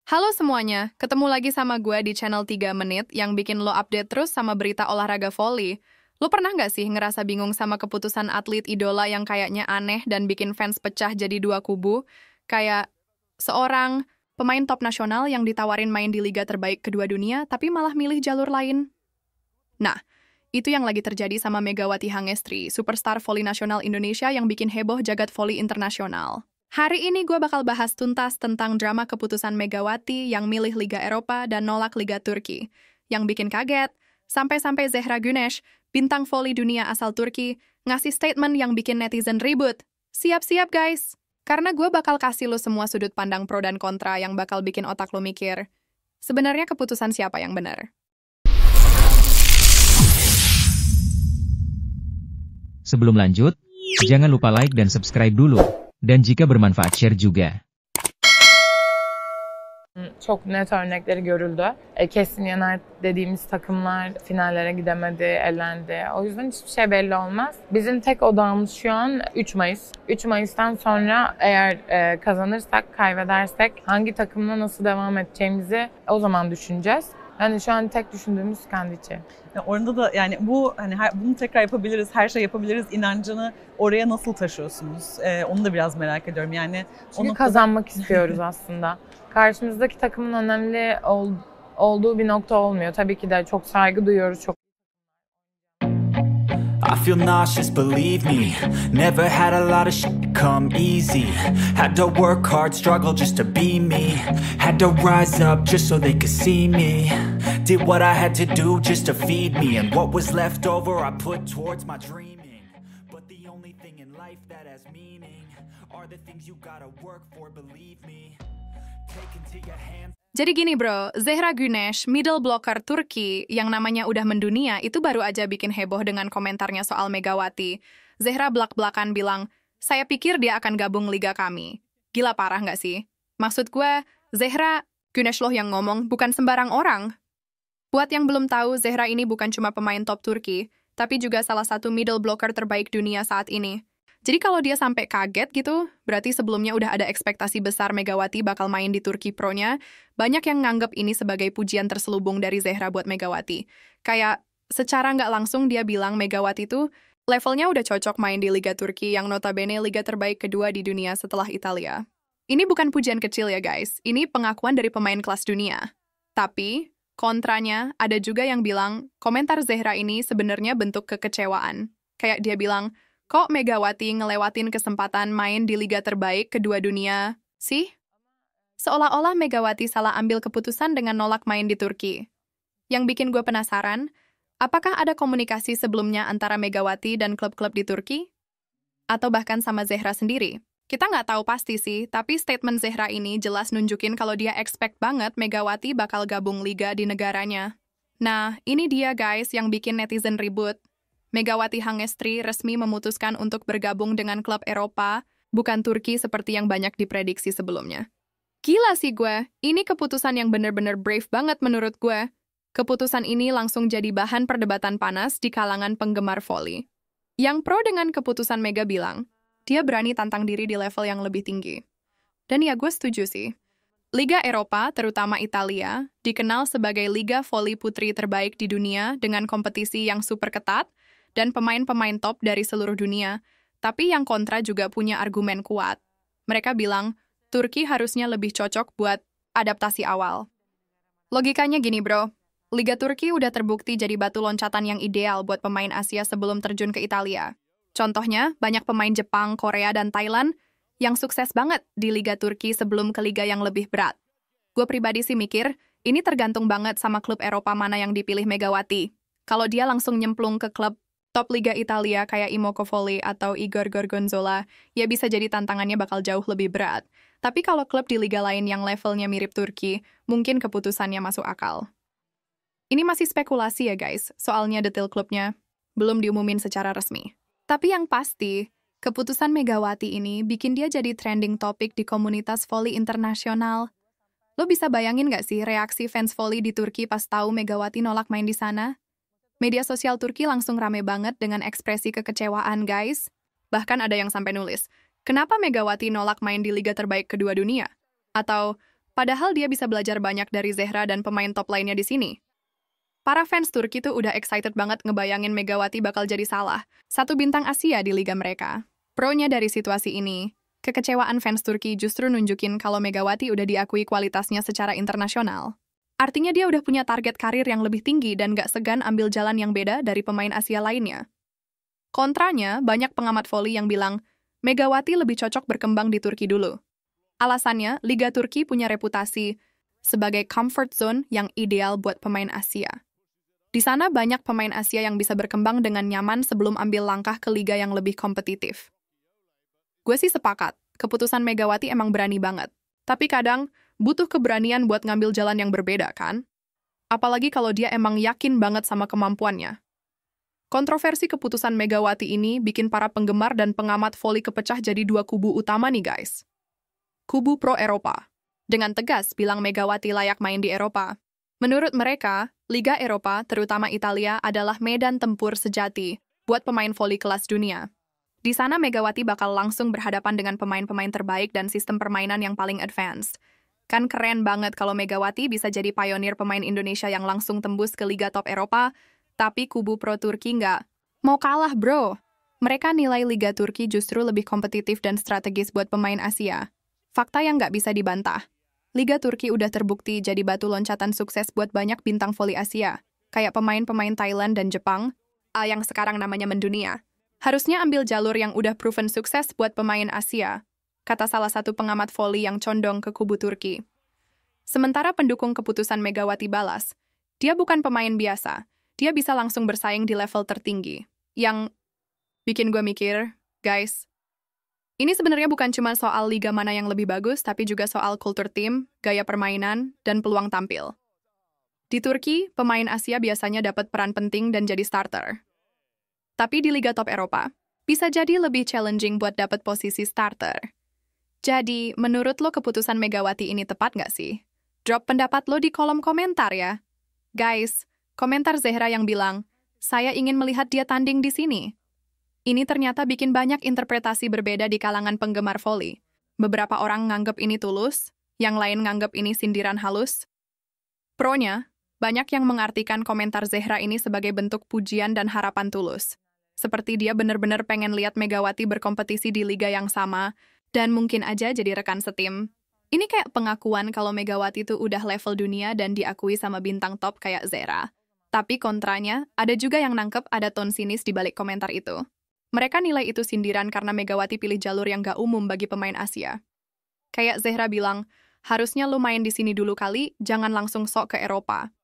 Halo semuanya, ketemu lagi sama gue di channel 3 Menit yang bikin lo update terus sama berita olahraga volley. Lo pernah nggak sih ngerasa bingung sama keputusan atlet idola yang kayaknya aneh dan bikin fans pecah jadi dua kubu? Kayak seorang pemain top nasional yang ditawarin main di liga terbaik kedua dunia tapi malah milih jalur lain. Nah, itu yang lagi terjadi sama Megawati Hangestri, superstar volley nasional Indonesia yang bikin heboh jagat volley internasional. Hari ini gue bakal bahas tuntas tentang drama keputusan Megawati yang milih Liga Eropa dan nolak Liga Turki. Yang bikin kaget, sampai-sampai Zehra Güneş, bintang voli dunia asal Turki, ngasih statement yang bikin netizen ribut. Siap-siap guys! Karena gue bakal kasih lo semua sudut pandang pro dan kontra yang bakal bikin otak lo mikir. Sebenarnya keputusan siapa yang benar? Sebelum lanjut, jangan lupa like dan subscribe dulu. Dan jika bermanfaat share juga. Çok net örnekleri görüldü. Kesin Yener dediğimiz takımlar finallere gidemedi, elendi. O yüzden hiçbir şey belli olmaz. Bizim tek odağımız şu an 3 Mayıs. 3 Mayıs'tan sonra eğer kazanırsak, kaybedersek hangi takımla nasıl devam edeceğimizi o zaman düşüneceğiz. Yani şu an tek düşündüğümüz kendi içi. Orada da yani bu hani bunu tekrar yapabiliriz, her şey yapabiliriz inancını oraya nasıl taşıyorsunuz? Onu da biraz merak ediyorum. Yani Çünkü kazanmak istiyoruz aslında. Karşımızdaki takımın önemli olduğu bir nokta olmuyor. Tabii ki de çok saygı duyuyoruz, çok. I feel nauseous, believe me. Never had a lot of shit come easy. Had to work hard, struggle just to be me. Had to rise up just so they could see me. Did what I had to do just to feed me. And what was left over I put towards my dreaming. But the only thing in life that has meaning are the things you gotta work for, believe me. Take into your hands. Jadi gini bro, Zehra Güneş, middle blocker Turki yang namanya udah mendunia itu baru aja bikin heboh dengan komentarnya soal Megawati. Zehra belak-belakan bilang, saya pikir dia akan gabung liga kami. Gila parah nggak sih? Maksud gue, Zehra Güneş loh yang ngomong, bukan sembarang orang. Buat yang belum tahu, Zehra ini bukan cuma pemain top Turki, tapi juga salah satu middle blocker terbaik dunia saat ini. Jadi kalau dia sampai kaget gitu, berarti sebelumnya udah ada ekspektasi besar Megawati bakal main di Turki Pro-nya. Banyak yang nganggep ini sebagai pujian terselubung dari Zehra buat Megawati. Kayak secara nggak langsung dia bilang Megawati tuh levelnya udah cocok main di Liga Turki yang notabene liga terbaik kedua di dunia setelah Italia. Ini bukan pujian kecil ya guys, ini pengakuan dari pemain kelas dunia. Tapi, kontranya ada juga yang bilang komentar Zehra ini sebenarnya bentuk kekecewaan. Kayak dia bilang, kok Megawati ngelewatin kesempatan main di liga terbaik kedua dunia, sih? Seolah-olah Megawati salah ambil keputusan dengan nolak main di Turki. Yang bikin gue penasaran, apakah ada komunikasi sebelumnya antara Megawati dan klub-klub di Turki? Atau bahkan sama Zehra sendiri? Kita nggak tahu pasti sih, tapi statement Zehra ini jelas nunjukin kalau dia expect banget Megawati bakal gabung liga di negaranya. Nah, ini dia guys yang bikin netizen ribut. Megawati Hangestri resmi memutuskan untuk bergabung dengan klub Eropa, bukan Turki seperti yang banyak diprediksi sebelumnya. Gila sih gue, ini keputusan yang bener-bener brave banget menurut gue. Keputusan ini langsung jadi bahan perdebatan panas di kalangan penggemar volley. Yang pro dengan keputusan Mega bilang, dia berani tantang diri di level yang lebih tinggi. Dan ya gue setuju sih. Liga Eropa, terutama Italia, dikenal sebagai liga volley putri terbaik di dunia dengan kompetisi yang super ketat, dan pemain-pemain top dari seluruh dunia, tapi yang kontra juga punya argumen kuat. Mereka bilang, Turki harusnya lebih cocok buat adaptasi awal. Logikanya gini bro, Liga Turki udah terbukti jadi batu loncatan yang ideal buat pemain Asia sebelum terjun ke Italia. Contohnya, banyak pemain Jepang, Korea, dan Thailand yang sukses banget di Liga Turki sebelum ke liga yang lebih berat. Gue pribadi sih mikir, ini tergantung banget sama klub Eropa mana yang dipilih Megawati. Kalau dia langsung nyemplung ke klub top Liga Italia kayak Imoco Volley atau Igor Gorgonzola, ya bisa jadi tantangannya bakal jauh lebih berat. Tapi kalau klub di liga lain yang levelnya mirip Turki, mungkin keputusannya masuk akal. Ini masih spekulasi ya guys, soalnya detail klubnya belum diumumin secara resmi. Tapi yang pasti, keputusan Megawati ini bikin dia jadi trending topik di komunitas volley internasional. Lo bisa bayangin gak sih reaksi fans volley di Turki pas tahu Megawati nolak main di sana? Media sosial Turki langsung rame banget dengan ekspresi kekecewaan, guys. Bahkan ada yang sampai nulis, kenapa Megawati nolak main di liga terbaik kedua dunia? Atau, Padahal dia bisa belajar banyak dari Zehra dan pemain top lainnya di sini. Para fans Turki tuh udah excited banget ngebayangin Megawati bakal jadi salah satu bintang Asia di liga mereka. Pro-nya dari situasi ini, kekecewaan fans Turki justru nunjukin kalau Megawati udah diakui kualitasnya secara internasional. Artinya dia udah punya target karir yang lebih tinggi dan gak segan ambil jalan yang beda dari pemain Asia lainnya. Kontranya, banyak pengamat voli yang bilang, Megawati lebih cocok berkembang di Turki dulu. Alasannya, Liga Turki punya reputasi sebagai comfort zone yang ideal buat pemain Asia. Di sana banyak pemain Asia yang bisa berkembang dengan nyaman sebelum ambil langkah ke liga yang lebih kompetitif. Gue sih sepakat, keputusan Megawati emang berani banget. Tapi kadang, butuh keberanian buat ngambil jalan yang berbeda, kan? Apalagi kalau dia emang yakin banget sama kemampuannya. Kontroversi keputusan Megawati ini bikin para penggemar dan pengamat voli kepecah jadi dua kubu utama nih, guys. Kubu pro Eropa. Dengan tegas bilang Megawati layak main di Eropa. Menurut mereka, Liga Eropa, terutama Italia, adalah medan tempur sejati buat pemain voli kelas dunia. Di sana Megawati bakal langsung berhadapan dengan pemain-pemain terbaik dan sistem permainan yang paling advance. Kan keren banget kalau Megawati bisa jadi pionir pemain Indonesia yang langsung tembus ke Liga Top Eropa, tapi kubu pro Turki nggak mau kalah, bro. Mereka nilai Liga Turki justru lebih kompetitif dan strategis buat pemain Asia. Fakta yang nggak bisa dibantah. Liga Turki udah terbukti jadi batu loncatan sukses buat banyak bintang voli Asia, kayak pemain-pemain Thailand dan Jepang, yang sekarang namanya mendunia. Harusnya ambil jalur yang udah proven sukses buat pemain Asia, kata salah satu pengamat voli yang condong ke kubu Turki. Sementara pendukung keputusan Megawati balas, dia bukan pemain biasa, dia bisa langsung bersaing di level tertinggi. Yang bikin gue mikir, guys, ini sebenarnya bukan cuma soal liga mana yang lebih bagus, tapi juga soal kultur tim, gaya permainan, dan peluang tampil. Di Turki, pemain Asia biasanya dapat peran penting dan jadi starter. Tapi di Liga Top Eropa, bisa jadi lebih challenging buat dapat posisi starter. Jadi, menurut lo keputusan Megawati ini tepat nggak sih? Drop pendapat lo di kolom komentar ya. Guys, komentar Zehra yang bilang, saya ingin melihat dia tanding di sini. Ini ternyata bikin banyak interpretasi berbeda di kalangan penggemar voli. Beberapa orang nganggep ini tulus, yang lain nganggep ini sindiran halus. Pro-nya, banyak yang mengartikan komentar Zehra ini sebagai bentuk pujian dan harapan tulus. Seperti dia benar-benar pengen lihat Megawati berkompetisi di liga yang sama, dan mungkin aja jadi rekan setim. Ini kayak pengakuan kalau Megawati tuh udah level dunia dan diakui sama bintang top kayak Zehra. Tapi kontranya, ada juga yang nangkep ada tone sinis di balik komentar itu. Mereka nilai itu sindiran karena Megawati pilih jalur yang gak umum bagi pemain Asia. Kayak Zehra bilang, harusnya lu main di sini dulu kali, jangan langsung sok ke Eropa.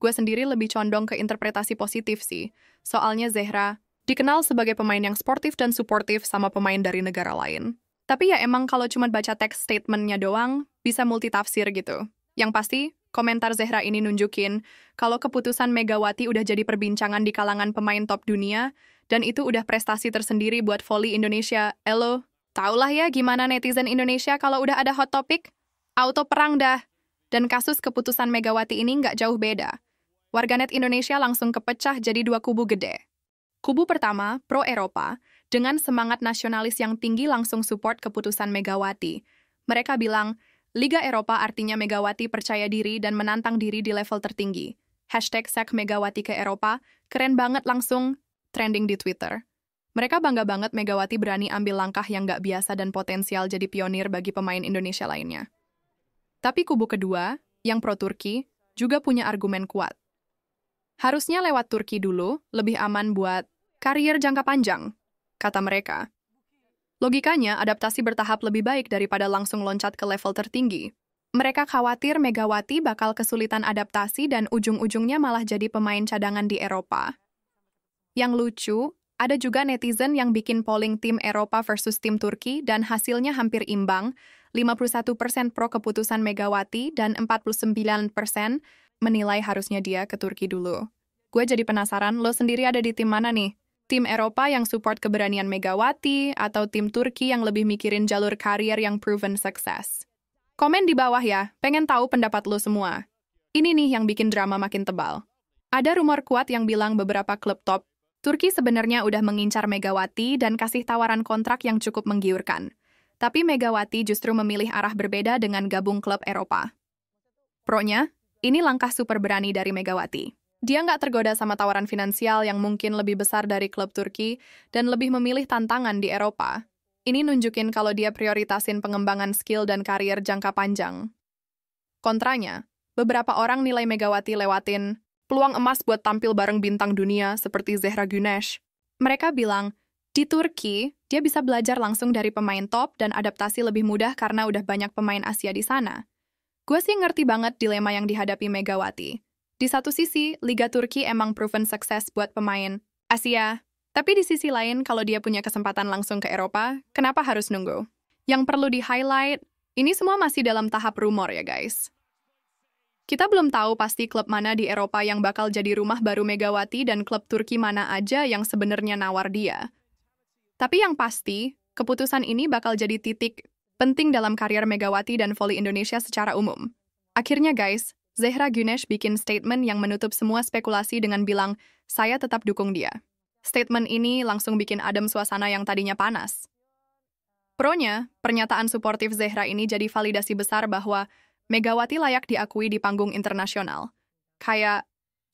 Gue sendiri lebih condong ke interpretasi positif sih, soalnya Zehra dikenal sebagai pemain yang sportif dan suportif sama pemain dari negara lain. Tapi ya emang kalau cuma baca teks statementnya doang, bisa multitafsir gitu. Yang pasti, komentar Zehra ini nunjukin kalau keputusan Megawati udah jadi perbincangan di kalangan pemain top dunia, dan itu udah prestasi tersendiri buat voli Indonesia. Elo, taulah ya gimana netizen Indonesia kalau udah ada hot topic? Auto perang dah. Dan kasus keputusan Megawati ini nggak jauh beda. Warganet Indonesia langsung kepecah jadi dua kubu gede. Kubu pertama, pro Eropa, dengan semangat nasionalis yang tinggi langsung support keputusan Megawati. Mereka bilang, Liga Eropa artinya Megawati percaya diri dan menantang diri di level tertinggi. #sak Megawati ke Eropa, keren banget langsung trending di Twitter. Mereka bangga banget Megawati berani ambil langkah yang nggak biasa dan potensial jadi pionir bagi pemain Indonesia lainnya. Tapi kubu kedua, yang pro-Turki, juga punya argumen kuat. Harusnya lewat Turki dulu, lebih aman buat karier jangka panjang, kata mereka. Logikanya, adaptasi bertahap lebih baik daripada langsung loncat ke level tertinggi. Mereka khawatir Megawati bakal kesulitan adaptasi dan ujung-ujungnya malah jadi pemain cadangan di Eropa. Yang lucu, ada juga netizen yang bikin polling tim Eropa versus tim Turki dan hasilnya hampir imbang, 51% pro keputusan Megawati dan 49% menilai harusnya dia ke Turki dulu. Gue jadi penasaran, lo sendiri ada di tim mana nih? Tim Eropa yang support keberanian Megawati atau tim Turki yang lebih mikirin jalur karier yang proven sukses? Komen di bawah ya, pengen tahu pendapat lo semua. Ini nih yang bikin drama makin tebal. Ada rumor kuat yang bilang beberapa klub top Turki sebenarnya udah mengincar Megawati dan kasih tawaran kontrak yang cukup menggiurkan. Tapi Megawati justru memilih arah berbeda dengan gabung klub Eropa. Pro-nya, ini langkah super berani dari Megawati. Dia nggak tergoda sama tawaran finansial yang mungkin lebih besar dari klub Turki dan lebih memilih tantangan di Eropa. Ini nunjukin kalau dia prioritasin pengembangan skill dan karier jangka panjang. Kontranya, beberapa orang nilai Megawati lewatin peluang emas buat tampil bareng bintang dunia seperti Zehra Güneş. Mereka bilang, di Turki, dia bisa belajar langsung dari pemain top dan adaptasi lebih mudah karena udah banyak pemain Asia di sana. Gue sih ngerti banget dilema yang dihadapi Megawati. Di satu sisi, Liga Turki emang proven sukses buat pemain Asia. Tapi di sisi lain, kalau dia punya kesempatan langsung ke Eropa, kenapa harus nunggu? Yang perlu di-highlight, ini semua masih dalam tahap rumor ya guys. Kita belum tahu pasti klub mana di Eropa yang bakal jadi rumah baru Megawati dan klub Turki mana aja yang sebenarnya nawar dia. Tapi yang pasti, keputusan ini bakal jadi titik penting dalam karier Megawati dan voli Indonesia secara umum. Akhirnya guys, Zehra Güneş bikin statement yang menutup semua spekulasi dengan bilang, saya tetap dukung dia. Statement ini langsung bikin adem suasana yang tadinya panas. Pro-nya, pernyataan suportif Zehra ini jadi validasi besar bahwa Megawati layak diakui di panggung internasional. Kayak,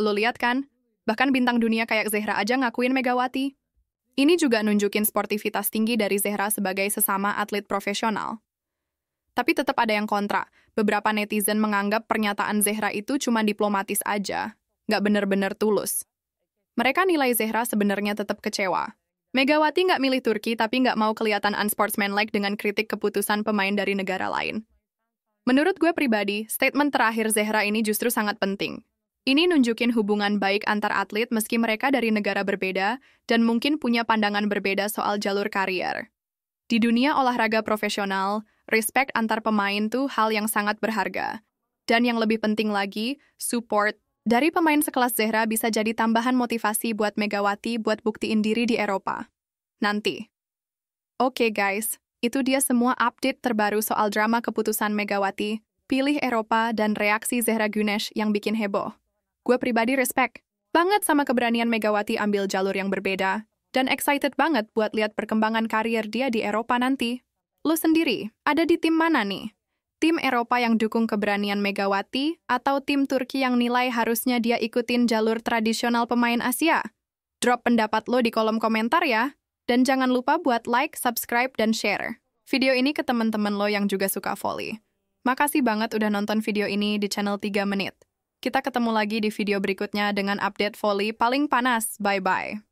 lo lihat kan? Bahkan bintang dunia kayak Zehra aja ngakuin Megawati. Ini juga nunjukin sportivitas tinggi dari Zehra sebagai sesama atlet profesional. Tapi tetap ada yang kontra. Beberapa netizen menganggap pernyataan Zehra itu cuma diplomatis aja, nggak bener-bener tulus. Mereka nilai Zehra sebenarnya tetap kecewa. Megawati nggak milih Turki tapi nggak mau kelihatan unsportsmanlike dengan kritik keputusan pemain dari negara lain. Menurut gue pribadi, statement terakhir Zehra ini justru sangat penting. Ini nunjukin hubungan baik antar atlet meski mereka dari negara berbeda dan mungkin punya pandangan berbeda soal jalur karier. Di dunia olahraga profesional, respect antar pemain tuh hal yang sangat berharga. Dan yang lebih penting lagi, support dari pemain sekelas Zehra bisa jadi tambahan motivasi buat Megawati buat buktiin diri di Eropa nanti. Oke guys, itu dia semua update terbaru soal drama keputusan Megawati, pilih Eropa dan reaksi Zehra Güneş yang bikin heboh. Gue pribadi respect banget sama keberanian Megawati ambil jalur yang berbeda, dan excited banget buat lihat perkembangan karier dia di Eropa nanti. Lu sendiri, ada di tim mana nih? Tim Eropa yang dukung keberanian Megawati, atau tim Turki yang nilai harusnya dia ikutin jalur tradisional pemain Asia? Drop pendapat lo di kolom komentar ya, dan jangan lupa buat like, subscribe, dan share video ini ke teman-teman lo yang juga suka volley. Makasih banget udah nonton video ini di channel 3 menit. Kita ketemu lagi di video berikutnya dengan update volley paling panas. Bye-bye.